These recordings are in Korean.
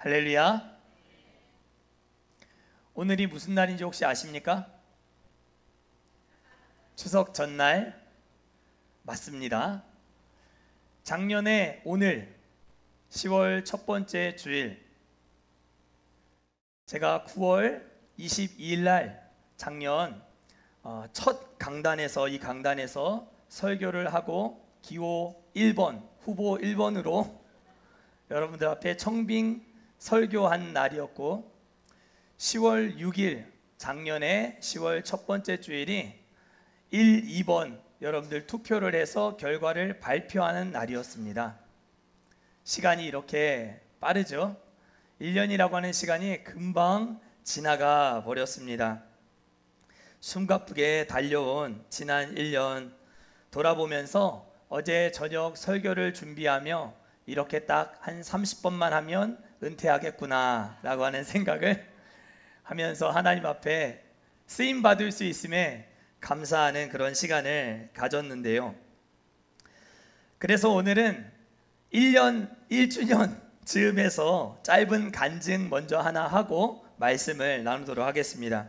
할렐루야. 오늘이 무슨 날인지 혹시 아십니까? 추석 전날 맞습니다. 작년에 오늘 10월 첫 번째 주일, 제가 9월 22일 날 작년 첫 강단에서 이 강단에서 설교를 하고 기호 1번 후보 1번으로 여러분들 앞에 청빙 설교한 날이었고, 10월 6일 작년에 10월 첫 번째 주일이 1, 2번 여러분들 투표를 해서 결과를 발표하는 날이었습니다. 시간이 이렇게 빠르죠? 1년이라고 하는 시간이 금방 지나가 버렸습니다. 숨가쁘게 달려온 지난 1년 돌아보면서 어제 저녁 설교를 준비하며 이렇게 딱 한 30번만 하면 은퇴하겠구나 라고 하는 생각을 하면서 하나님 앞에 쓰임 받을 수 있음에 감사하는 그런 시간을 가졌는데요. 그래서 오늘은 1년 1주년 즈음에서 짧은 간증 먼저 하나 하고 말씀을 나누도록 하겠습니다.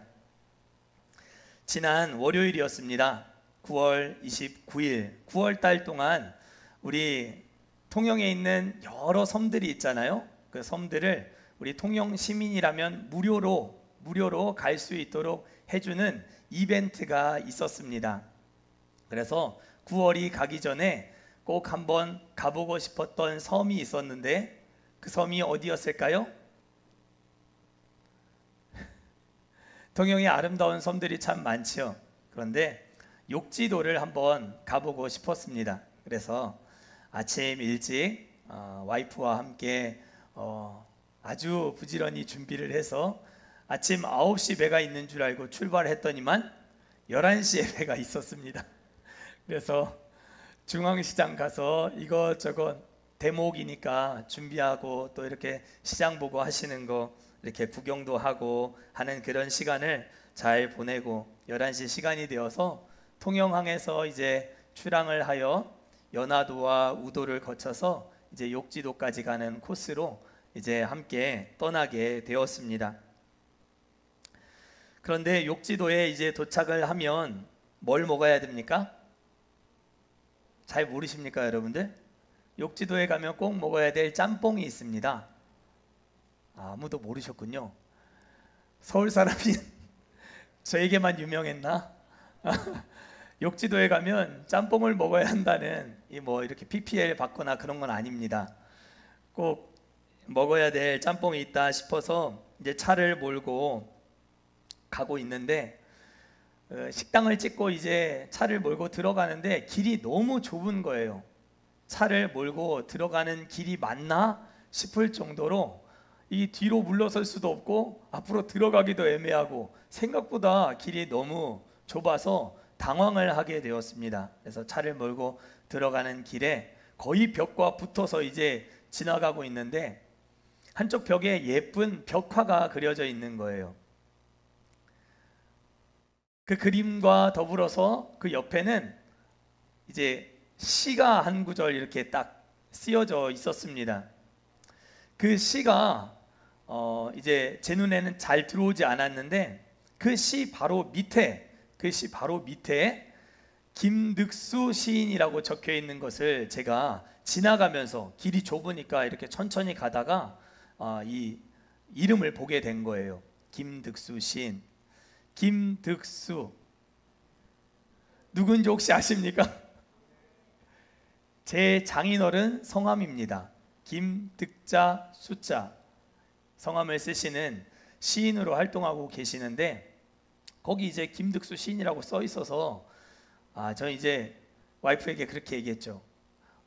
지난 월요일이었습니다. 9월 29일 9월 달 동안 우리 통영에 있는 여러 섬들이 있잖아요. 그 섬들을 우리 통영 시민이라면 무료로 갈 수 있도록 해주는 이벤트가 있었습니다. 그래서 9월이 가기 전에 꼭 한번 가보고 싶었던 섬이 있었는데 그 섬이 어디였을까요? 통영에 아름다운 섬들이 참 많죠. 그런데 욕지도를 한번 가보고 싶었습니다. 그래서 아침 일찍 와이프와 함께 아주 부지런히 준비를 해서 아침 9시 배가 있는 줄 알고 출발했더니만 11시에 배가 있었습니다. 그래서 중앙시장 가서 이것저것 대목이니까 준비하고 또 이렇게 시장 보고 하시는 거 이렇게 구경도 하고 하는 그런 시간을 잘 보내고 11시 시간이 되어서 통영항에서 이제 출항을 하여 연화도와 우도를 거쳐서 이제 욕지도까지 가는 코스로 이제 함께 떠나게 되었습니다. 그런데 욕지도에 이제 도착을 하면 뭘 먹어야 됩니까? 잘 모르십니까, 여러분들? 욕지도에 가면 꼭 먹어야 될 짬뽕이 있습니다. 아무도 모르셨군요. 서울 사람이 저에게만 유명했나? 욕지도에 가면 짬뽕을 먹어야 한다는 이 뭐 이렇게 PPL 받거나 그런 건 아닙니다. 꼭 먹어야 될 짬뽕이 있다 싶어서 이제 차를 몰고 가고 있는데 식당을 찍고 이제 차를 몰고 들어가는데 길이 너무 좁은 거예요. 차를 몰고 들어가는 길이 맞나 싶을 정도로 이 뒤로 물러설 수도 없고 앞으로 들어가기도 애매하고 생각보다 길이 너무 좁아서 당황을 하게 되었습니다. 그래서 차를 몰고 들어가는 길에 거의 벽과 붙어서 이제 지나가고 있는데 한쪽 벽에 예쁜 벽화가 그려져 있는 거예요. 그 그림과 더불어서 그 옆에는 이제 시가 한 구절 이렇게 딱 쓰여져 있었습니다. 그 시가 이제 제 눈에는 잘 들어오지 않았는데 그 시 바로 밑에 김득수 시인이라고 적혀 있는 것을 제가 지나가면서 길이 좁으니까 이렇게 천천히 가다가 이 이름을 보게 된 거예요. 김득수 시인. 김득수 누군지 혹시 아십니까? 제 장인어른 성함입니다. 김득자 수자 성함을 쓰시는 시인으로 활동하고 계시는데 거기 이제 김득수 시인이라고 써 있어서 저 이제 와이프에게 그렇게 얘기했죠.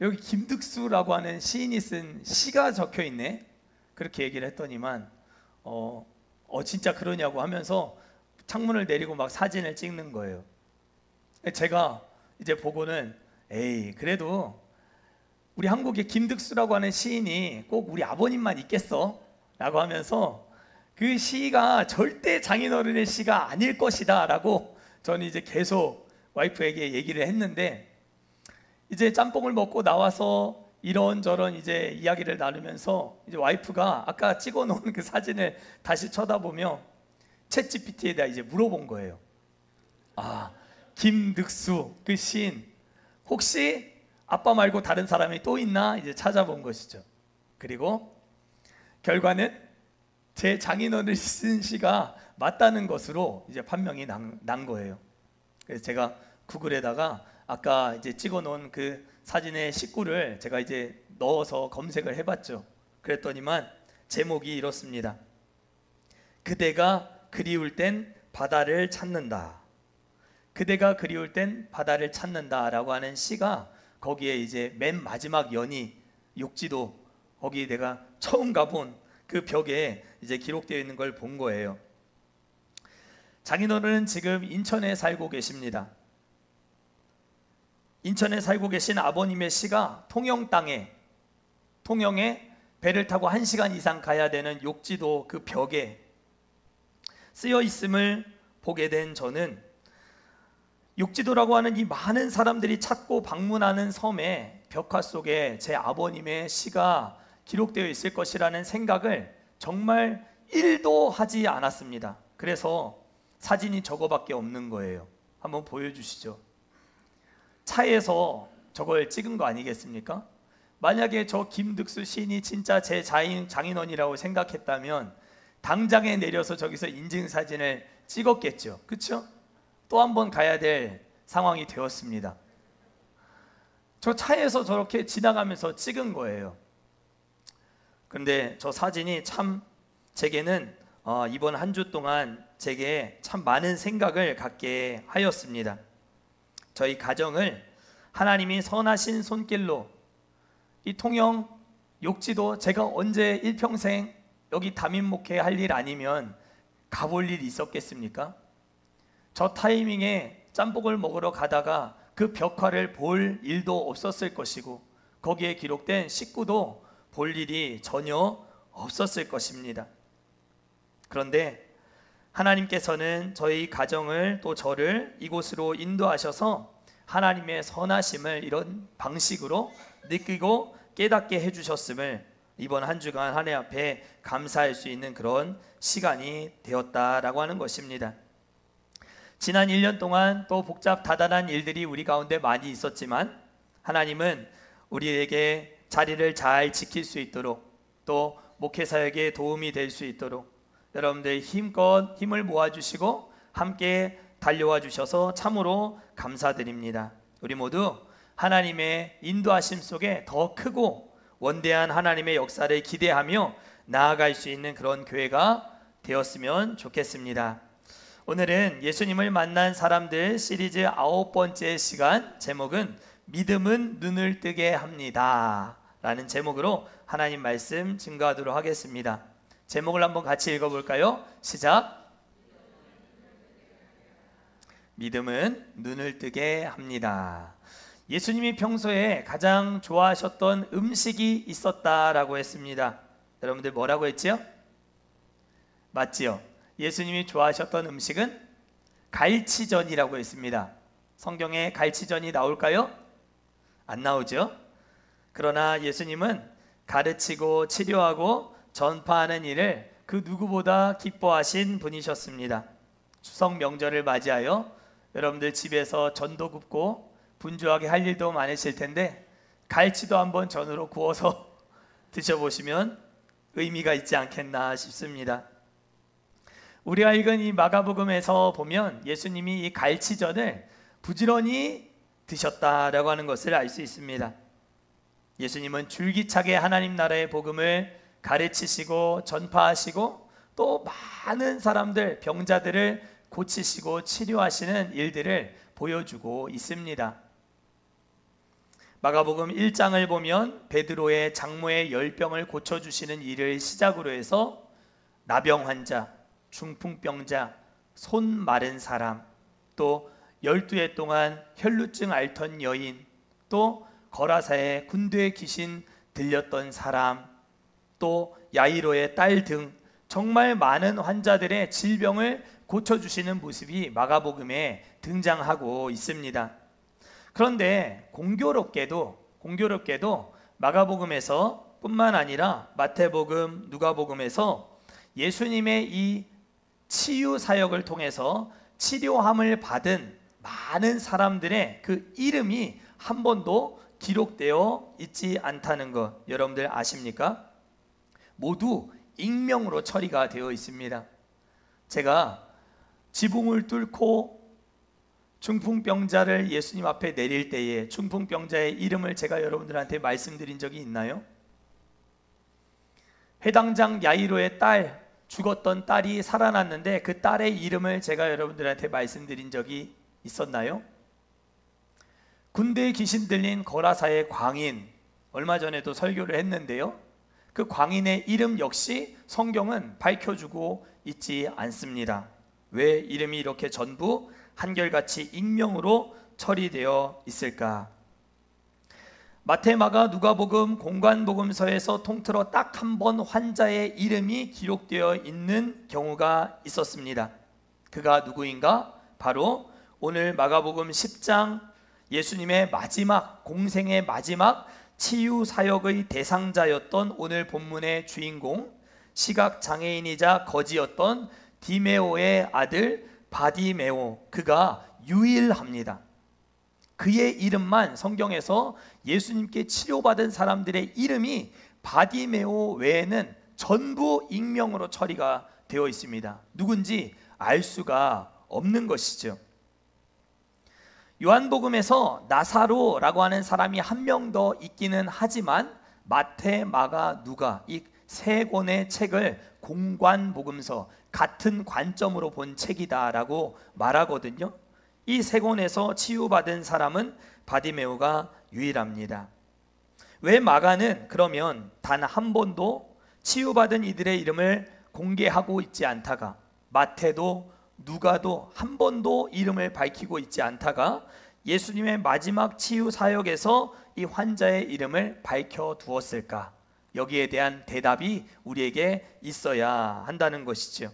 여기 김득수라고 하는 시인이 쓴 시가 적혀 있네. 그렇게 얘기를 했더니만 진짜 그러냐고 하면서 창문을 내리고 막 사진을 찍는 거예요. 제가 이제 보고는 그래도 우리 한국에 김득수라고 하는 시인이 꼭 우리 아버님만 있겠어? 라고 하면서 그 시가 절대 장인어른의 시가 아닐 것이다 라고 저는 이제 계속 와이프에게 얘기를 했는데 이제 짬뽕을 먹고 나와서 이런저런 이제 이야기를 나누면서 이제 와이프가 아까 찍어놓은 그 사진을 다시 쳐다보며 챗 GPT에다 이제 물어본 거예요. 아, 김득수 그 시인 혹시 아빠 말고 다른 사람이 또 있나 이제 찾아본 것이죠. 그리고 결과는 제 장인어른이 쓴 시가 맞다는 것으로 이제 판명이 난 거예요. 그래서 제가 구글에다가 아까 이제 찍어놓은 그 사진의 식구를 제가 이제 넣어서 검색을 해봤죠. 그랬더니만 제목이 이렇습니다. 그대가 그리울 땐 바다를 찾는다. 그대가 그리울 땐 바다를 찾는다라고 하는 시가 거기에 이제 맨 마지막 연이 욕지도 거기 내가 처음 가본 그 벽에 이제 기록되어 있는 걸 본 거예요. 장인어른은 지금 인천에 살고 계십니다. 인천에 살고 계신 아버님의 시가 통영 땅에 통영에 배를 타고 1시간 이상 가야 되는 욕지도 그 벽에 쓰여 있음을 보게 된 저는 욕지도라고 하는 이 많은 사람들이 찾고 방문하는 섬의 벽화 속에 제 아버님의 시가 기록되어 있을 것이라는 생각을 정말 1도 하지 않았습니다. 그래서 사진이 저거밖에 없는 거예요. 한번 보여주시죠. 차에서 저걸 찍은 거 아니겠습니까? 만약에 저 김득수 시인이 진짜 제 장인어른이라고 생각했다면 당장에 내려서 저기서 인증사진을 찍었겠죠. 그렇죠? 또 한 번 가야 될 상황이 되었습니다. 저 차에서 저렇게 지나가면서 찍은 거예요. 그런데 저 사진이 참 제게는 이번 한 주 동안 제게 참 많은 생각을 갖게 하였습니다. 저희 가정을 하나님이 선하신 손길로 이 통영 욕지도 제가 언제 일평생 여기 담임 목회할 일 아니면 가볼 일이 있었겠습니까? 저 타이밍에 짬뽕을 먹으러 가다가 그 벽화를 볼 일도 없었을 것이고 거기에 기록된 식구도 볼 일이 전혀 없었을 것입니다. 그런데 하나님께서는 저희 가정을 또 저를 이곳으로 인도하셔서 하나님의 선하심을 이런 방식으로 느끼고 깨닫게 해주셨음을 이번 한 주간 하나님 앞에 감사할 수 있는 그런 시간이 되었다라고 하는 것입니다. 지난 1년 동안 또 복잡다단한 일들이 우리 가운데 많이 있었지만 하나님은 우리에게 자리를 잘 지킬 수 있도록 또 목회사역에 도움이 될 수 있도록 여러분들 힘껏 힘을 모아주시고 함께 달려와 주셔서 참으로 감사드립니다. 우리 모두 하나님의 인도하심 속에 더 크고 원대한 하나님의 역사를 기대하며 나아갈 수 있는 그런 교회가 되었으면 좋겠습니다. 오늘은 예수님을 만난 사람들 시리즈 9번째 시간, 제목은 믿음은 눈을 뜨게 합니다 라는 제목으로 하나님 말씀 증거하도록 하겠습니다. 제목을 한번 같이 읽어볼까요? 시작. 믿음은 눈을 뜨게 합니다. 예수님이 평소에 가장 좋아하셨던 음식이 있었다라고 했습니다. 여러분들 뭐라고 했지요? 맞지요? 예수님이 좋아하셨던 음식은 갈치전이라고 했습니다. 성경에 갈치전이 나올까요? 안 나오죠? 그러나 예수님은 가르치고 치료하고 전파하는 일을 그 누구보다 기뻐하신 분이셨습니다. 추석 명절을 맞이하여 여러분들 집에서 전도 굽고 분주하게 할 일도 많으실 텐데 갈치도 한번 전으로 구워서 드셔보시면 의미가 있지 않겠나 싶습니다. 우리가 읽은 이 마가복음에서 보면 예수님이 이 갈치전을 부지런히 드셨다라고 하는 것을 알 수 있습니다. 예수님은 줄기차게 하나님 나라의 복음을 가르치시고 전파하시고 또 많은 사람들, 병자들을 고치시고 치료하시는 일들을 보여주고 있습니다. 마가복음 1장을 보면 베드로의 장모의 열병을 고쳐주시는 일을 시작으로 해서 나병 환자, 중풍병자, 손 마른 사람, 또 12해 동안 혈루증 앓던 여인, 또 거라사에 군대 귀신 들렸던 사람, 또 야이로의 딸 등 정말 많은 환자들의 질병을 고쳐주시는 모습이 마가복음에 등장하고 있습니다. 그런데 공교롭게도 마가복음에서 뿐만 아니라 마태복음, 누가복음에서 예수님의 이 치유 사역을 통해서 치료함을 받은 많은 사람들의 그 이름이 한 번도 기록되어 있지 않다는 것 여러분들 아십니까? 모두 익명으로 처리가 되어 있습니다. 제가 지붕을 뚫고 중풍병자를 예수님 앞에 내릴 때에 중풍병자의 이름을 제가 여러분들한테 말씀드린 적이 있나요? 회당장 야이로의 딸, 죽었던 딸이 살아났는데 그 딸의 이름을 제가 여러분들한테 말씀드린 적이 있었나요? 군대에 귀신 들린 거라사의 광인, 얼마 전에도 설교를 했는데요, 그 광인의 이름 역시 성경은 밝혀주고 있지 않습니다. 왜 이름이 이렇게 전부 한결같이 익명으로 처리되어 있을까? 마태, 마가, 누가복음, 공관복음서에서 통틀어 딱 한 번 환자의 이름이 기록되어 있는 경우가 있었습니다. 그가 누구인가? 바로 오늘 마가복음 10장 예수님의 마지막 공생의 마지막 치유 사역의 대상자였던 오늘 본문의 주인공, 시각장애인이자 거지였던 디메오의 아들 바디메오, 그가 유일합니다. 그의 이름만 성경에서 예수님께 치료받은 사람들의 이름이 바디메오 외에는 전부 익명으로 처리가 되어 있습니다. 누군지 알 수가 없는 것이죠. 요한복음에서 나사로라고 하는 사람이 한 명 더 있기는 하지만 마태, 마가, 누가 이 세 권의 책을 공관복음서, 같은 관점으로 본 책이다라고 말하거든요. 이 세 권에서 치유받은 사람은 바디메오가 유일합니다. 왜 마가는 그러면 단 한 번도 치유받은 이들의 이름을 공개하고 있지 않다가, 마태도 누가도 한 번도 이름을 밝히고 있지 않다가 예수님의 마지막 치유 사역에서 이 환자의 이름을 밝혀 두었을까? 여기에 대한 대답이 우리에게 있어야 한다는 것이죠.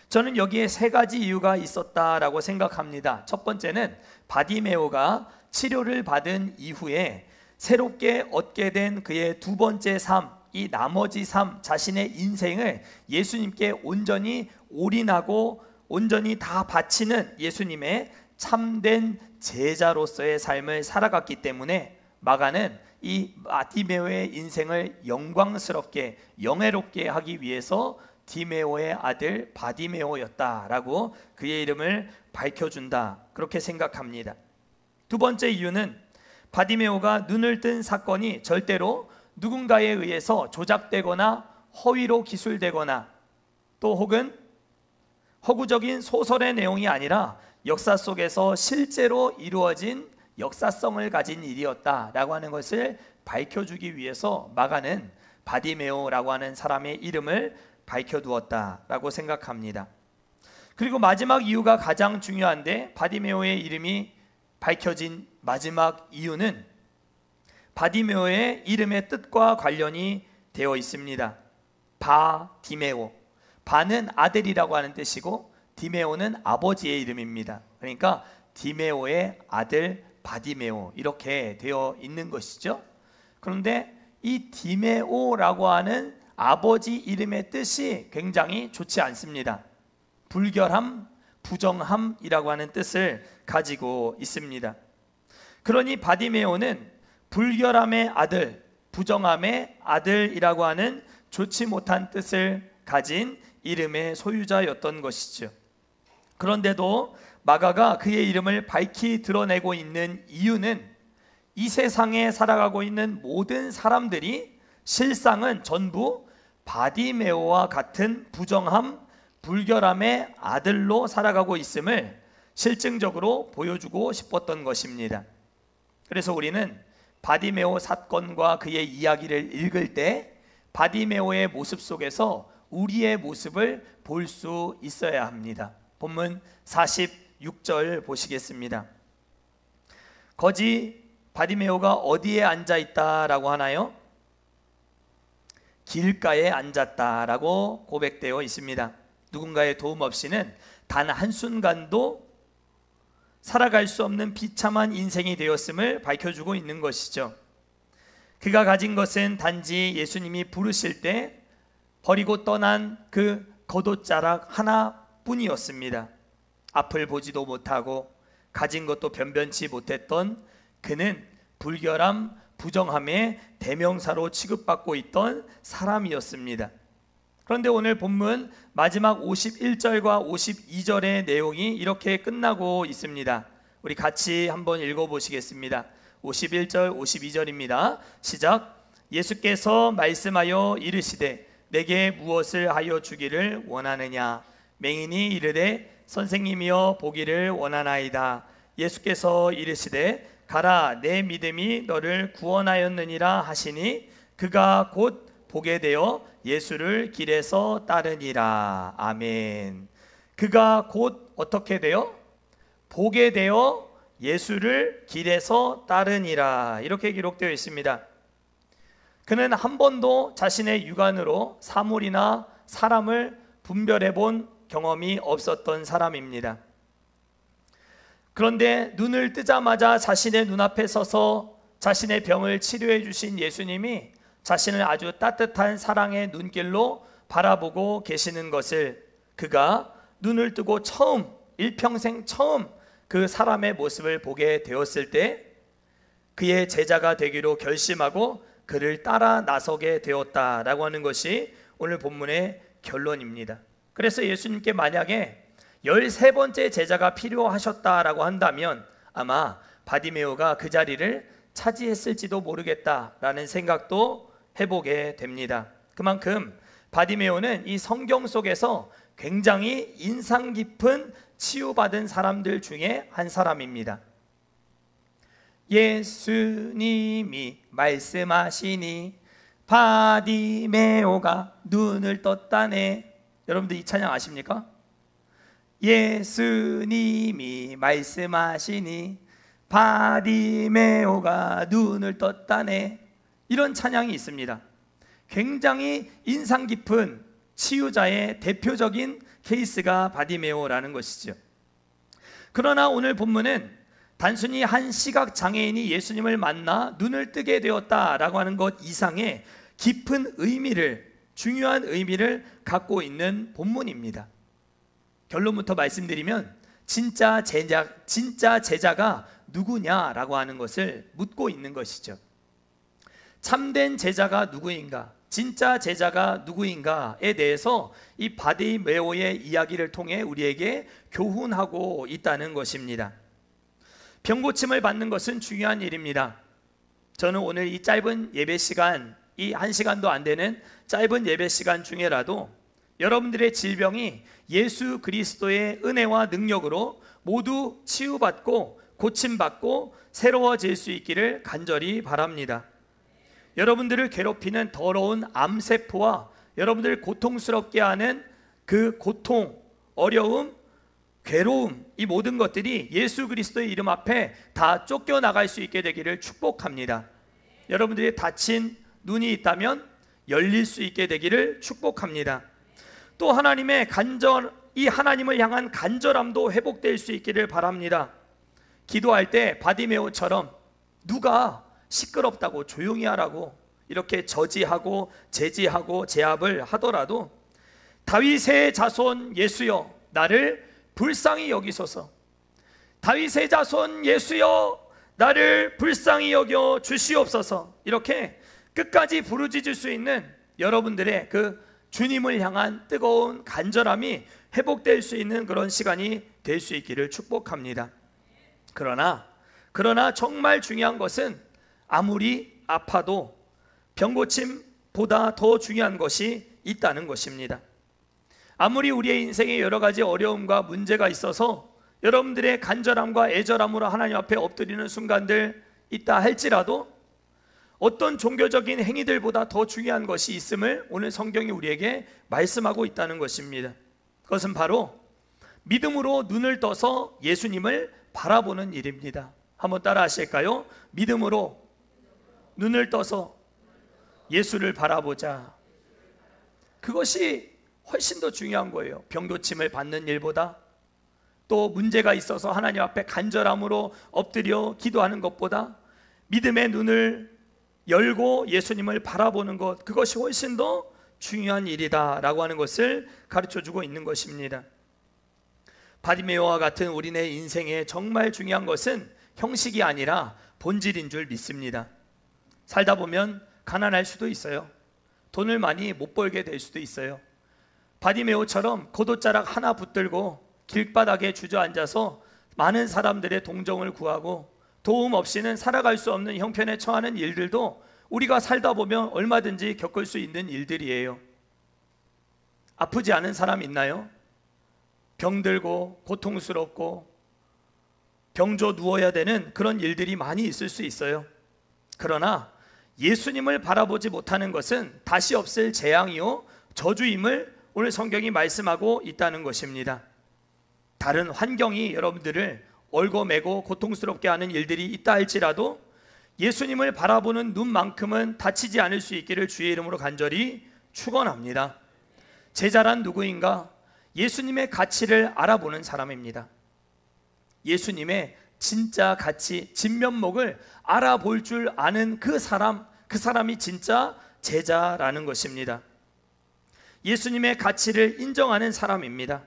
저는 여기에 세 가지 이유가 있었다라고 생각합니다. 첫 번째는 바디메오가 치료를 받은 이후에 새롭게 얻게 된 그의 두 번째 삶, 이 나머지 삶, 자신의 인생을 예수님께 온전히 올인하고 온전히 다 바치는 예수님의 참된 제자로서의 삶을 살아갔기 때문에 마가는 이 바디메오의 인생을 영광스럽게 영예롭게 하기 위해서 디메오의 아들 바디메오였다라고 그의 이름을 밝혀준다, 그렇게 생각합니다. 두 번째 이유는 바디메오가 눈을 뜬 사건이 절대로 누군가에 의해서 조작되거나 허위로 기술되거나 또 혹은 허구적인 소설의 내용이 아니라 역사 속에서 실제로 이루어진 역사성을 가진 일이었다라고 하는 것을 밝혀주기 위해서 마가는 바디메오라고 하는 사람의 이름을 밝혀두었다라고 생각합니다. 그리고 마지막 이유가 가장 중요한데, 바디메오의 이름이 밝혀진 마지막 이유는 바디메오의 이름의 뜻과 관련이 되어 있습니다. 바디메오, 바는 아들이라고 하는 뜻이고 디메오는 아버지의 이름입니다. 그러니까 디메오의 아들 바디메오, 이렇게 되어 있는 것이죠. 그런데 이 디메오라고 하는 아버지 이름의 뜻이 굉장히 좋지 않습니다. 불결함, 부정함이라고 하는 뜻을 가지고 있습니다. 그러니 바디메오는 불결함의 아들, 부정함의 아들이라고 하는 좋지 못한 뜻을 가진 이름의 소유자였던 것이죠. 그런데도 마가가 그의 이름을 밝히 드러내고 있는 이유는 이 세상에 살아가고 있는 모든 사람들이 실상은 전부 바디메오와 같은 부정함, 불결함의 아들로 살아가고 있음을 실증적으로 보여주고 싶었던 것입니다. 그래서 우리는 바디메오 사건과 그의 이야기를 읽을 때 바디메오의 모습 속에서 우리의 모습을 볼 수 있어야 합니다. 본문 46절 보시겠습니다. 거지 바디메오가 어디에 앉아 있다라고 하나요? 길가에 앉았다라고 고백되어 있습니다. 누군가의 도움 없이는 단 한순간도 살아갈 수 없는 비참한 인생이 되었음을 밝혀주고 있는 것이죠. 그가 가진 것은 단지 예수님이 부르실 때 버리고 떠난 그 겉옷자락 하나뿐이었습니다. 앞을 보지도 못하고 가진 것도 변변치 못했던 그는 불결함, 부정함의 대명사로 취급받고 있던 사람이었습니다. 그런데 오늘 본문 마지막 51절과 52절의 내용이 이렇게 끝나고 있습니다. 우리 같이 한번 읽어보시겠습니다. 51절, 52절입니다. 시작. 예수께서 말씀하여 이르시되 내게 무엇을 하여 주기를 원하느냐? 맹인이 이르되 선생님이여 보기를 원하나이다. 예수께서 이르시되 가라, 내 믿음이 너를 구원하였느니라 하시니 그가 곧 보게 되어 예수를 길에서 따르니라. 아멘. 그가 곧 어떻게 되어? 보게 되어 예수를 길에서 따르니라. 이렇게 기록되어 있습니다. 그는 한 번도 자신의 육안으로 사물이나 사람을 분별해 본 경험이 없었던 사람입니다. 그런데 눈을 뜨자마자 자신의 눈앞에 서서 자신의 병을 치료해 주신 예수님이 자신을 아주 따뜻한 사랑의 눈길로 바라보고 계시는 것을 그가 눈을 뜨고 처음, 일평생 처음 그 사람의 모습을 보게 되었을 때 그의 제자가 되기로 결심하고 그를 따라 나서게 되었다라고 하는 것이 오늘 본문의 결론입니다. 그래서 예수님께 만약에 13번째 제자가 필요하셨다라고 한다면 아마 바디메오가 그 자리를 차지했을지도 모르겠다라는 생각도 해보게 됩니다. 그만큼 바디메오는 이 성경 속에서 굉장히 인상 깊은 치유받은 사람들 중에 한 사람입니다. 예수님이 말씀하시니 바디메오가 눈을 떴다네. 여러분들 이 찬양 아십니까? 예수님이 말씀하시니 바디메오가 눈을 떴다네. 이런 찬양이 있습니다. 굉장히 인상 깊은 치유자의 대표적인 케이스가 바디메오라는 것이죠. 그러나 오늘 본문은 단순히 한 시각장애인이 예수님을 만나 눈을 뜨게 되었다라고 하는 것 이상의 깊은 의미를, 중요한 의미를 갖고 있는 본문입니다. 결론부터 말씀드리면 진짜 제자가 누구냐라고 하는 것을 묻고 있는 것이죠. 참된 제자가 누구인가, 진짜 제자가 누구인가에 대해서 이 바디메오의 이야기를 통해 우리에게 교훈하고 있다는 것입니다. 병고침을 받는 것은 중요한 일입니다. 저는 오늘 이 짧은 예배 시간, 이 1시간도 안 되는 짧은 예배 시간 중에라도 여러분들의 질병이 예수 그리스도의 은혜와 능력으로 모두 치유받고 고침받고 새로워질 수 있기를 간절히 바랍니다. 여러분들을 괴롭히는 더러운 암세포와 여러분들을 고통스럽게 하는 그 고통, 어려움, 괴로움, 이 모든 것들이 예수 그리스도의 이름 앞에 다 쫓겨나갈 수 있게 되기를 축복합니다. 여러분들이 다친 눈이 있다면 열릴 수 있게 되기를 축복합니다. 또 하나님의 이 하나님을 향한 간절함도 회복될 수 있기를 바랍니다. 기도할 때 바디메오처럼 누가 시끄럽다고 조용히 하라고 이렇게 저지하고 제지하고 제압을 하더라도 다윗의 자손 예수여 나를 불쌍히 여기소서, 다윗의 자손 예수여 나를 불쌍히 여겨 주시옵소서, 이렇게 끝까지 부르짖을 수 있는 여러분들의 그 주님을 향한 뜨거운 간절함이 회복될 수 있는 그런 시간이 될 수 있기를 축복합니다. 그러나 정말 중요한 것은 아무리 아파도 병고침보다 더 중요한 것이 있다는 것입니다. 아무리 우리의 인생에 여러 가지 어려움과 문제가 있어서 여러분들의 간절함과 애절함으로 하나님 앞에 엎드리는 순간들 있다 할지라도 어떤 종교적인 행위들보다 더 중요한 것이 있음을 오늘 성경이 우리에게 말씀하고 있다는 것입니다. 그것은 바로 믿음으로 눈을 떠서 예수님을 바라보는 일입니다. 한번 따라 하실까요? 믿음으로 눈을 떠서 예수를 바라보자. 그것이 훨씬 더 중요한 거예요. 병고침을 받는 일보다, 또 문제가 있어서 하나님 앞에 간절함으로 엎드려 기도하는 것보다 믿음의 눈을 열고 예수님을 바라보는 것, 그것이 훨씬 더 중요한 일이다 라고 하는 것을 가르쳐주고 있는 것입니다. 바디메오와 같은 우리네 인생에 정말 중요한 것은 형식이 아니라 본질인 줄 믿습니다. 살다 보면 가난할 수도 있어요. 돈을 많이 못 벌게 될 수도 있어요. 바디메오처럼 겉옷자락 하나 붙들고 길바닥에 주저앉아서 많은 사람들의 동정을 구하고 도움 없이는 살아갈 수 없는 형편에 처하는 일들도 우리가 살다 보면 얼마든지 겪을 수 있는 일들이에요. 아프지 않은 사람 있나요? 병들고 고통스럽고 병조 누워야 되는 그런 일들이 많이 있을 수 있어요. 그러나 예수님을 바라보지 못하는 것은 다시 없을 재앙이요 저주임을 오늘 성경이 말씀하고 있다는 것입니다. 다른 환경이 여러분들을 얽어매고 고통스럽게 하는 일들이 있다 할지라도 예수님을 바라보는 눈만큼은 다치지 않을 수 있기를 주의 이름으로 간절히 축원합니다. 제자란 누구인가? 예수님의 가치를 알아보는 사람입니다. 예수님의 진짜 가치, 진면목을 알아볼 줄 아는 그 사람이 진짜 제자라는 것입니다. 예수님의 가치를 인정하는 사람입니다.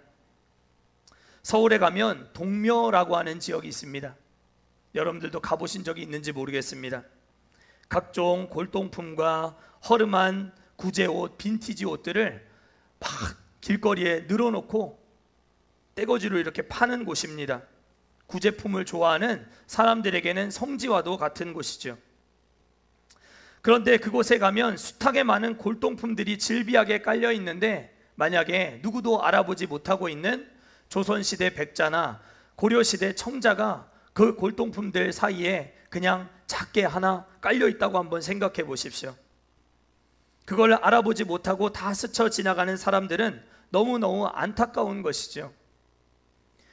서울에 가면 동묘라고 하는 지역이 있습니다. 여러분들도 가보신 적이 있는지 모르겠습니다. 각종 골동품과 허름한 구제옷, 빈티지 옷들을 막 길거리에 늘어놓고 떼거지로 이렇게 파는 곳입니다. 구제품을 좋아하는 사람들에게는 성지와도 같은 곳이죠. 그런데 그곳에 가면 숱하게 많은 골동품들이 질비하게 깔려 있는데 만약에 누구도 알아보지 못하고 있는 조선시대 백자나 고려시대 청자가 그 골동품들 사이에 그냥 작게 하나 깔려 있다고 한번 생각해 보십시오. 그걸 알아보지 못하고 다 스쳐 지나가는 사람들은 너무너무 안타까운 것이죠.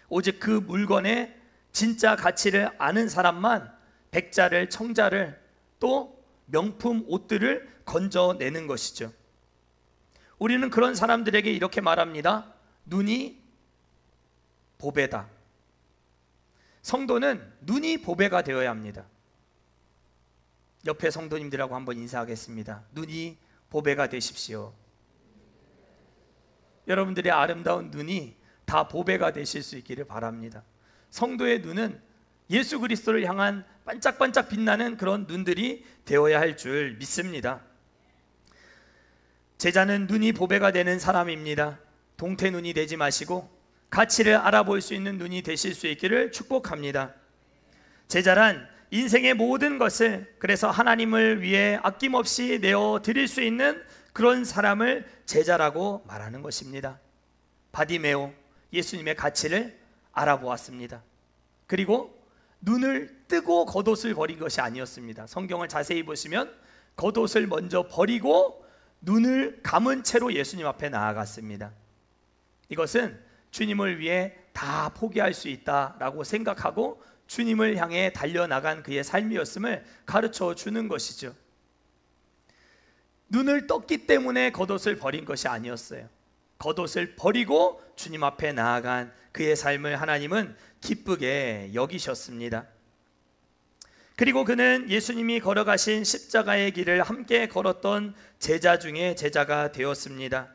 오직 그 물건의 진짜 가치를 아는 사람만 백자를, 청자를, 또 명품 옷들을 건져내는 것이죠. 우리는 그런 사람들에게 이렇게 말합니다. 눈이 보배다. 성도는 눈이 보배가 되어야 합니다. 옆에 성도님들하고 한번 인사하겠습니다. 눈이 보배가 되십시오. 여러분들의 아름다운 눈이 다 보배가 되실 수 있기를 바랍니다. 성도의 눈은 예수 그리스도를 향한 반짝반짝 빛나는 그런 눈들이 되어야 할 줄 믿습니다. 제자는 눈이 보배가 되는 사람입니다. 동태 눈이 되지 마시고 가치를 알아볼 수 있는 눈이 되실 수 있기를 축복합니다. 제자란 인생의 모든 것을, 그래서 하나님을 위해 아낌없이 내어 드릴 수 있는 그런 사람을 제자라고 말하는 것입니다. 바디메오, 예수님의 가치를 알아보았습니다. 그리고 눈을 뜨고 겉옷을 버린 것이 아니었습니다. 성경을 자세히 보시면 겉옷을 먼저 버리고 눈을 감은 채로 예수님 앞에 나아갔습니다. 이것은 주님을 위해 다 포기할 수 있다라고 생각하고 주님을 향해 달려나간 그의 삶이었음을 가르쳐 주는 것이죠. 눈을 떴기 때문에 겉옷을 버린 것이 아니었어요. 겉옷을 버리고 주님 앞에 나아간 그의 삶을 하나님은 기쁘게 여기셨습니다. 그리고 그는 예수님이 걸어가신 십자가의 길을 함께 걸었던 제자 중에 제자가 되었습니다.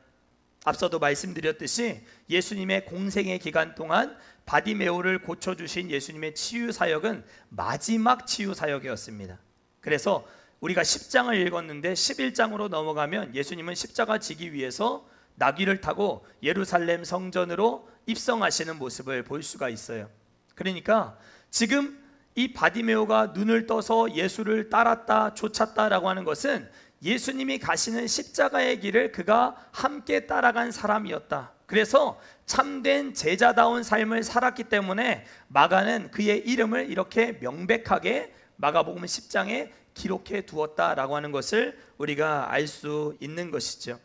앞서도 말씀드렸듯이 예수님의 공생의 기간 동안 바디메오를 고쳐주신 예수님의 치유 사역은 마지막 치유 사역이었습니다. 그래서 우리가 10장을 읽었는데 11장으로 넘어가면 예수님은 십자가 지기 위해서 나귀를 타고 예루살렘 성전으로 입성하시는 모습을 볼 수가 있어요. 그러니까 지금 이 바디메오가 눈을 떠서 예수를 따랐다, 쫓았다라고 하는 것은 예수님이 가시는 십자가의 길을 그가 함께 따라간 사람이었다. 그래서 참된 제자다운 삶을 살았기 때문에 마가는 그의 이름을 이렇게 명백하게 마가복음 10장에 기록해 두었다라고 하는 것을 우리가 알 수 있는 것이죠.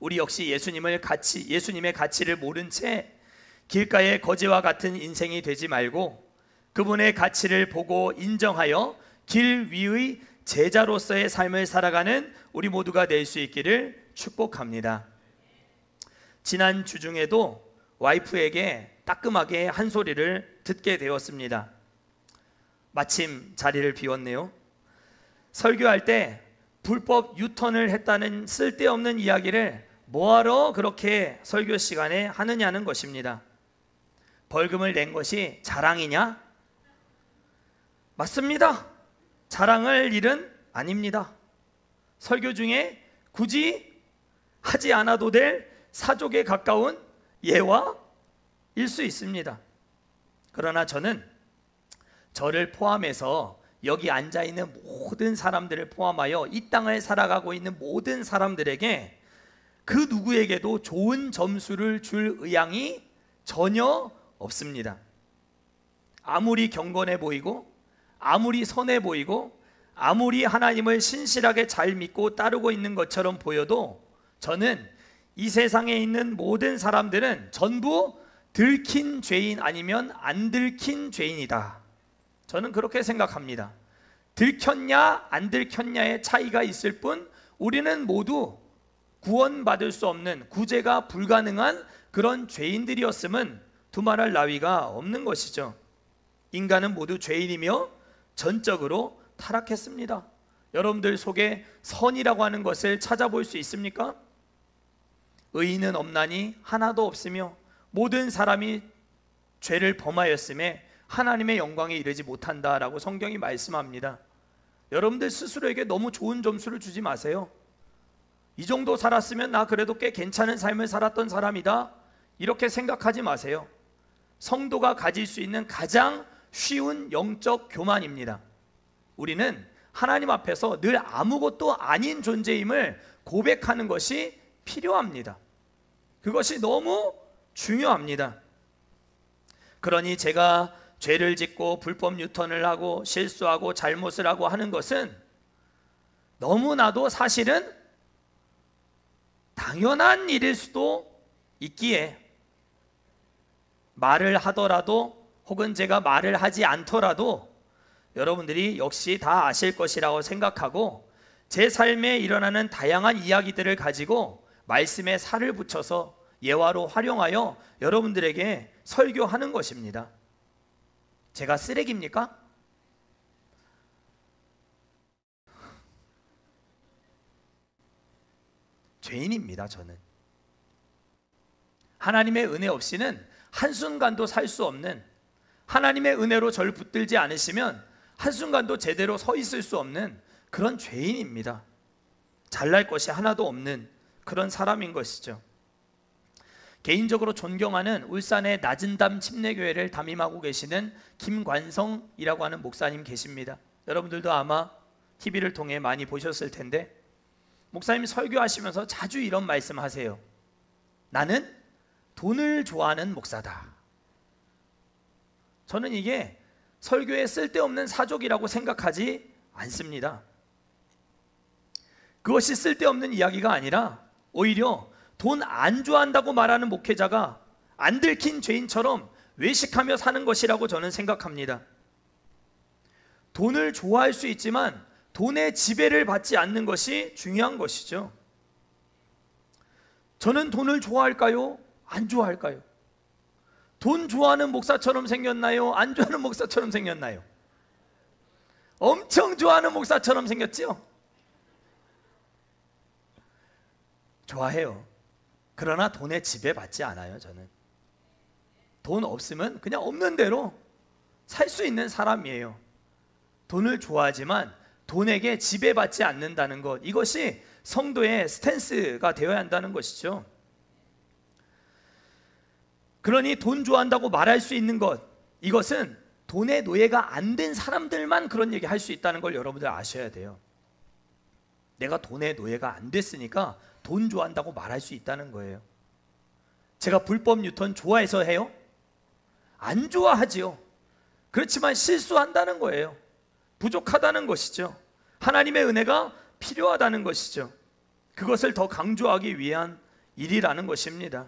우리 역시 예수님의 가치를 모른 채 길가의 거지와 같은 인생이 되지 말고 그분의 가치를 보고 인정하여 길 위의 제자로서의 삶을 살아가는 우리 모두가 될 수 있기를 축복합니다. 지난 주 중에도 와이프에게 따끔하게 한 소리를 듣게 되었습니다. 마침 자리를 비웠네요. 설교할 때 불법 유턴을 했다는 쓸데없는 이야기를 뭐하러 그렇게 설교 시간에 하느냐는 것입니다. 벌금을 낸 것이 자랑이냐? 맞습니다. 자랑할 일은 아닙니다. 설교 중에 굳이 하지 않아도 될 사족에 가까운 예화일 수 있습니다. 그러나 저는 저를 포함해서 여기 앉아있는 모든 사람들을 포함하여 이 땅을 살아가고 있는 모든 사람들에게 그 누구에게도 좋은 점수를 줄 의향이 전혀 없습니다. 아무리 경건해 보이고 아무리 선해 보이고 아무리 하나님을 신실하게 잘 믿고 따르고 있는 것처럼 보여도 저는 이 세상에 있는 모든 사람들은 전부 들킨 죄인 아니면 안 들킨 죄인이다. 저는 그렇게 생각합니다. 들켰냐 안 들켰냐의 차이가 있을 뿐 우리는 모두 구원받을 수 없는, 구제가 불가능한 그런 죄인들이었음은 두말할 나위가 없는 것이죠. 인간은 모두 죄인이며 전적으로 타락했습니다. 여러분들 속에 선이라고 하는 것을 찾아볼 수 있습니까? 의인은 없나니 하나도 없으며 모든 사람이 죄를 범하였음에 하나님의 영광에 이르지 못한다라고 성경이 말씀합니다. 여러분들 스스로에게 너무 좋은 점수를 주지 마세요. 이 정도 살았으면 나 그래도 꽤 괜찮은 삶을 살았던 사람이다, 이렇게 생각하지 마세요. 성도가 가질 수 있는 가장 쉬운 영적 교만입니다. 우리는 하나님 앞에서 늘 아무것도 아닌 존재임을 고백하는 것이 필요합니다. 그것이 너무 중요합니다. 그러니 제가 죄를 짓고 불법 유턴을 하고 실수하고 잘못을 하고 하는 것은 너무나도 사실은 당연한 일일 수도 있기에 말을 하더라도 혹은 제가 말을 하지 않더라도 여러분들이 역시 다 아실 것이라고 생각하고 제 삶에 일어나는 다양한 이야기들을 가지고 말씀에 살을 붙여서 예화로 활용하여 여러분들에게 설교하는 것입니다. 제가 쓰레기입니까? 죄인입니다. 저는 하나님의 은혜 없이는 한순간도 살 수 없는, 하나님의 은혜로 저를 붙들지 않으시면 한순간도 제대로 서 있을 수 없는 그런 죄인입니다. 잘날 것이 하나도 없는 그런 사람인 것이죠. 개인적으로 존경하는 울산의 낮은담 침례교회를 담임하고 계시는 김관성이라고 하는 목사님 계십니다. 여러분들도 아마 TV를 통해 많이 보셨을 텐데 목사님 설교하시면서 자주 이런 말씀하세요. 나는 돈을 좋아하는 목사다. 저는 이게 설교에 쓸데없는 사족이라고 생각하지 않습니다. 그것이 쓸데없는 이야기가 아니라 오히려 돈 안 좋아한다고 말하는 목회자가 안 들킨 죄인처럼 외식하며 사는 것이라고 저는 생각합니다. 돈을 좋아할 수 있지만 돈의 지배를 받지 않는 것이 중요한 것이죠. 저는 돈을 좋아할까요? 안 좋아할까요? 돈 좋아하는 목사처럼 생겼나요? 안 좋아하는 목사처럼 생겼나요? 엄청 좋아하는 목사처럼 생겼죠? 좋아해요. 그러나 돈에 지배받지 않아요. 저는 돈 없으면 그냥 없는 대로 살 수 있는 사람이에요. 돈을 좋아하지만 돈에게 지배받지 않는다는 것, 이것이 성도의 스탠스가 되어야 한다는 것이죠. 그러니 돈 좋아한다고 말할 수 있는 것, 이것은 돈의 노예가 안 된 사람들만 그런 얘기 할 수 있다는 걸 여러분들 아셔야 돼요. 내가 돈의 노예가 안 됐으니까 돈 좋아한다고 말할 수 있다는 거예요. 제가 불법 유턴 좋아해서 해요? 안 좋아하지요. 그렇지만 실수한다는 거예요. 부족하다는 것이죠. 하나님의 은혜가 필요하다는 것이죠. 그것을 더 강조하기 위한 일이라는 것입니다.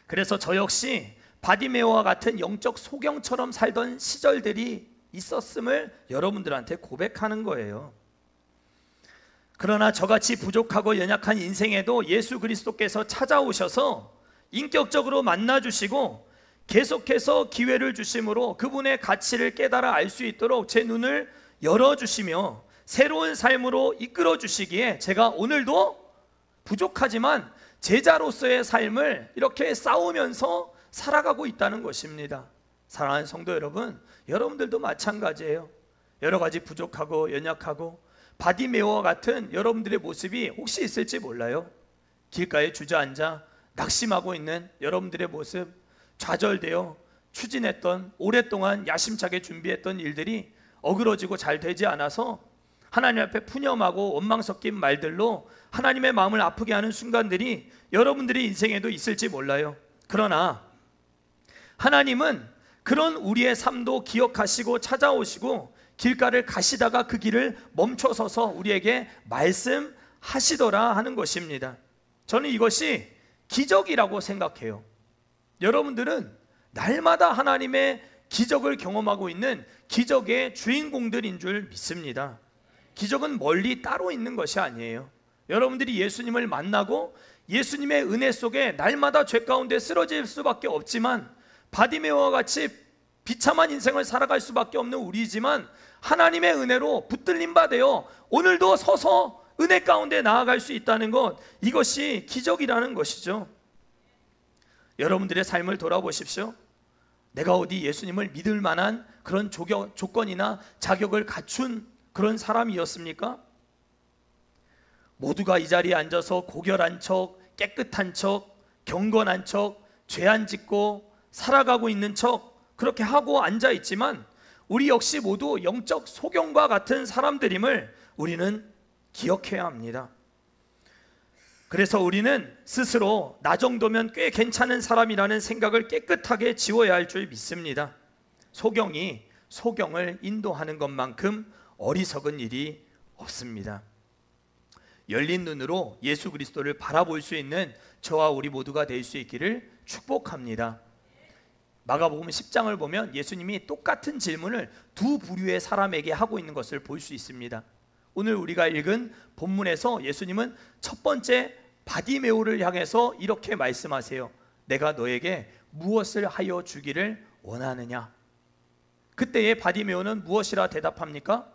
그래서 저 역시 바디메오와 같은 영적 소경처럼 살던 시절들이 있었음을 여러분들한테 고백하는 거예요. 그러나 저같이 부족하고 연약한 인생에도 예수 그리스도께서 찾아오셔서 인격적으로 만나주시고 계속해서 기회를 주심으로 그분의 가치를 깨달아 알 수 있도록 제 눈을 열어주시며 새로운 삶으로 이끌어 주시기에 제가 오늘도 부족하지만 제자로서의 삶을 이렇게 싸우면서 살아가고 있다는 것입니다. 사랑하는 성도 여러분, 여러분들도 마찬가지예요. 여러 가지 부족하고 연약하고 바디메오와 같은 여러분들의 모습이 혹시 있을지 몰라요. 길가에 주저앉아 낙심하고 있는 여러분들의 모습, 좌절되어 추진했던, 오랫동안 야심차게 준비했던 일들이 어그러지고 잘 되지 않아서 하나님 앞에 푸념하고 원망 섞인 말들로 하나님의 마음을 아프게 하는 순간들이 여러분들의 인생에도 있을지 몰라요. 그러나 하나님은 그런 우리의 삶도 기억하시고 찾아오시고 길가를 가시다가 그 길을 멈춰서서 우리에게 말씀하시더라 하는 것입니다. 저는 이것이 기적이라고 생각해요. 여러분들은 날마다 하나님의 기적을 경험하고 있는 기적의 주인공들인 줄 믿습니다. 기적은 멀리 따로 있는 것이 아니에요. 여러분들이 예수님을 만나고 예수님의 은혜 속에 날마다 죄 가운데 쓰러질 수밖에 없지만 바디메오와 같이 비참한 인생을 살아갈 수밖에 없는 우리지만 하나님의 은혜로 붙들림 바 되어 오늘도 서서 은혜 가운데 나아갈 수 있다는 것, 이것이 기적이라는 것이죠. 여러분들의 삶을 돌아보십시오. 내가 어디 예수님을 믿을 만한 그런 조건이나 자격을 갖춘 그런 사람이었습니까? 모두가 이 자리에 앉아서 고결한 척, 깨끗한 척, 경건한 척, 죄 안 짓고 살아가고 있는 척 그렇게 하고 앉아 있지만 우리 역시 모두 영적 소경과 같은 사람들임을 우리는 기억해야 합니다. 그래서 우리는 스스로 나 정도면 꽤 괜찮은 사람이라는 생각을 깨끗하게 지워야 할 줄 믿습니다. 소경이 소경을 인도하는 것만큼 어리석은 일이 없습니다. 열린 눈으로 예수 그리스도를 바라볼 수 있는 저와 우리 모두가 될 수 있기를 축복합니다. 마가복음 10장을 보면 예수님이 똑같은 질문을 두 부류의 사람에게 하고 있는 것을 볼 수 있습니다. 오늘 우리가 읽은 본문에서 예수님은 첫 번째 바디메오를 향해서 이렇게 말씀하세요. 내가 너에게 무엇을 하여 주기를 원하느냐? 그때의 바디메오는 무엇이라 대답합니까?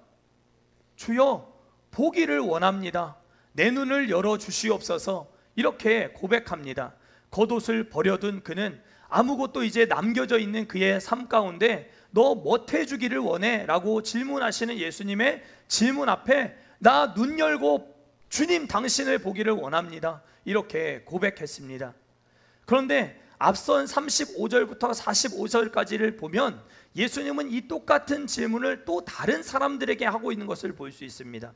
주여, 보기를 원합니다. 내 눈을 열어 주시옵소서. 이렇게 고백합니다. 겉옷을 버려둔 그는 아무것도 이제 남겨져 있는 그의 삶 가운데 너 뭐 해주기를 원해? 라고 질문하시는 예수님의 질문 앞에 나 눈 열고 주님 당신을 보기를 원합니다. 이렇게 고백했습니다. 그런데 앞선 35절부터 45절까지를 보면 예수님은 이 똑같은 질문을 또 다른 사람들에게 하고 있는 것을 볼 수 있습니다.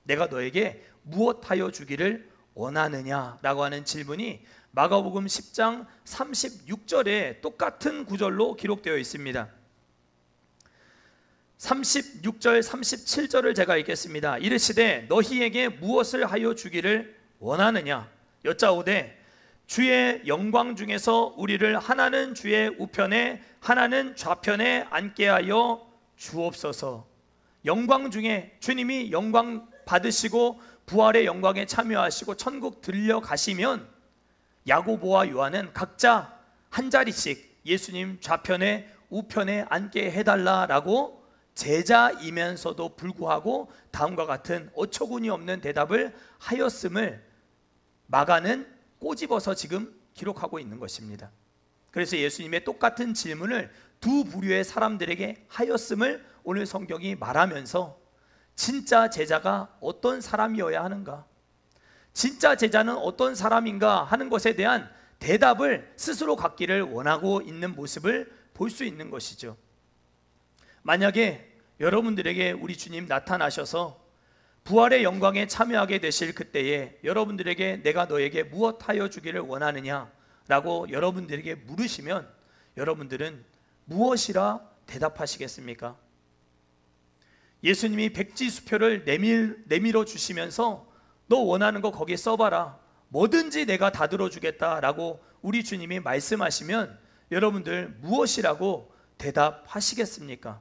내가 너에게 무엇하여 주기를 원하느냐? 라고 하는 질문이 마가복음 10장 36절에 똑같은 구절로 기록되어 있습니다. 36절 37절을 제가 읽겠습니다. 이르시되 너희에게 무엇을 하여 주기를 원하느냐? 여짜오되 주의 영광 중에서 우리를 하나는 주의 우편에 하나는 좌편에 앉게 하여 주옵소서. 영광 중에 주님이 영광 받으시고 부활의 영광에 참여하시고 천국 들려가시면 야고보와 요한은 각자 한 자리씩 예수님 좌편에 우편에 앉게 해달라라고 제자이면서도 불구하고 다음과 같은 어처구니 없는 대답을 하였음을 마가는 꼬집어서 지금 기록하고 있는 것입니다. 그래서 예수님의 똑같은 질문을 두 부류의 사람들에게 하였음을 오늘 성경이 말하면서 진짜 제자가 어떤 사람이어야 하는가, 진짜 제자는 어떤 사람인가 하는 것에 대한 대답을 스스로 갖기를 원하고 있는 모습을 볼 수 있는 것이죠. 만약에 여러분들에게 우리 주님 나타나셔서 부활의 영광에 참여하게 되실 그때에 여러분들에게 내가 너에게 무엇하여 주기를 원하느냐 라고 여러분들에게 물으시면 여러분들은 무엇이라 대답하시겠습니까? 예수님이 백지수표를 내밀어 주시면서 너 원하는 거 거기에 써봐라, 뭐든지 내가 다 들어주겠다라고 우리 주님이 말씀하시면 여러분들 무엇이라고 대답하시겠습니까?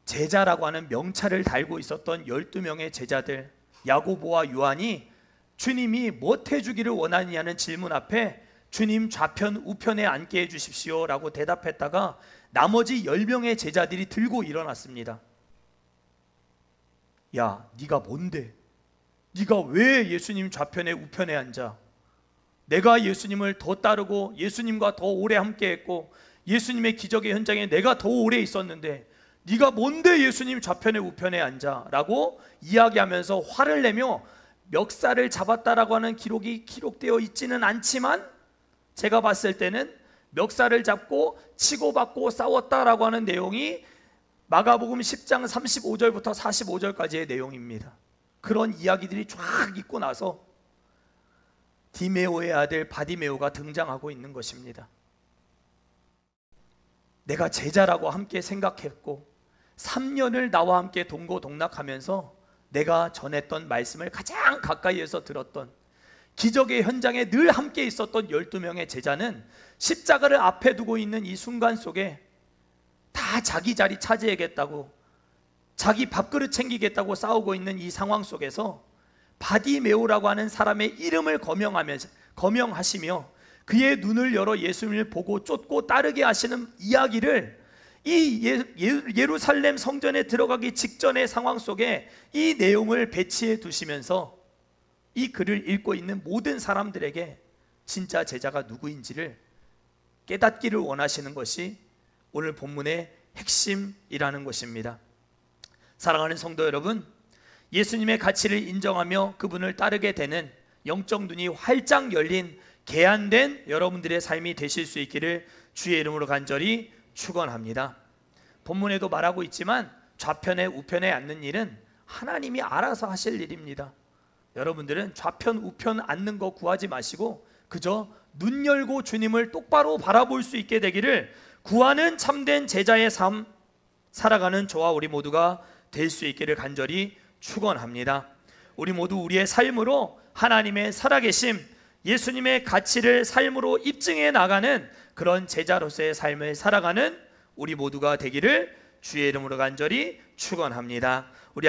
제자라고 하는 명찰을 달고 있었던 12명의 제자들 야고보와 요한이 주님이 뭐 해주기를 원하느냐는 질문 앞에 주님 좌편 우편에 앉게 해주십시오 라고 대답했다가 나머지 10명의 제자들이 들고 일어났습니다. 야, 네가 뭔데? 네가 왜 예수님 좌편에 우편에 앉아? 내가 예수님을 더 따르고 예수님과 더 오래 함께했고 예수님의 기적의 현장에 내가 더 오래 있었는데 네가 뭔데 예수님 좌편에 우편에 앉아? 라고 이야기하면서 화를 내며 멱살을 잡았다라고 하는 기록이 기록되어 있지는 않지만, 제가 봤을 때는 멱살을 잡고 치고받고 싸웠다라고 하는 내용이 마가복음 10장 35절부터 45절까지의 내용입니다. 그런 이야기들이 쫙 있고 나서 디메오의 아들 바디메오가 등장하고 있는 것입니다. 내가 제자라고 함께 생각했고 3년을 나와 함께 동고동락하면서 내가 전했던 말씀을 가장 가까이에서 들었던, 기적의 현장에 늘 함께 있었던 12명의 제자는 십자가를 앞에 두고 있는 이 순간 속에 다 자기 자리 차지하겠다고, 자기 밥그릇 챙기겠다고 싸우고 있는 이 상황 속에서 바디메오라고 하는 사람의 이름을 거명하시며 그의 눈을 열어 예수님을 보고 쫓고 따르게 하시는 이야기를 이 예루살렘 성전에 들어가기 직전의 상황 속에 이 내용을 배치해 두시면서 이 글을 읽고 있는 모든 사람들에게 진짜 제자가 누구인지를 깨닫기를 원하시는 것이 오늘 본문의 핵심이라는 것입니다. 사랑하는 성도 여러분, 예수님의 가치를 인정하며 그분을 따르게 되는 영적 눈이 활짝 열린 개안된 여러분들의 삶이 되실 수 있기를 주의 이름으로 간절히 축원합니다. 본문에도 말하고 있지만 좌편에 우편에 앉는 일은 하나님이 알아서 하실 일입니다. 여러분들은 좌편 우편 앉는 거 구하지 마시고 그저 눈 열고 주님을 똑바로 바라볼 수 있게 되기를 구하는 참된 제자의 삶 살아가는 저와 우리 모두가 될 수 있기를 간절히 축원합니다. 우리 모두 우리의 삶으로 하나님의 살아계심, 예수님의 가치를 삶으로 입증해 나가는 그런 제자로서의 삶을 살아가는 우리 모두가 되기를 주의 이름으로 간절히 축원합니다. 우리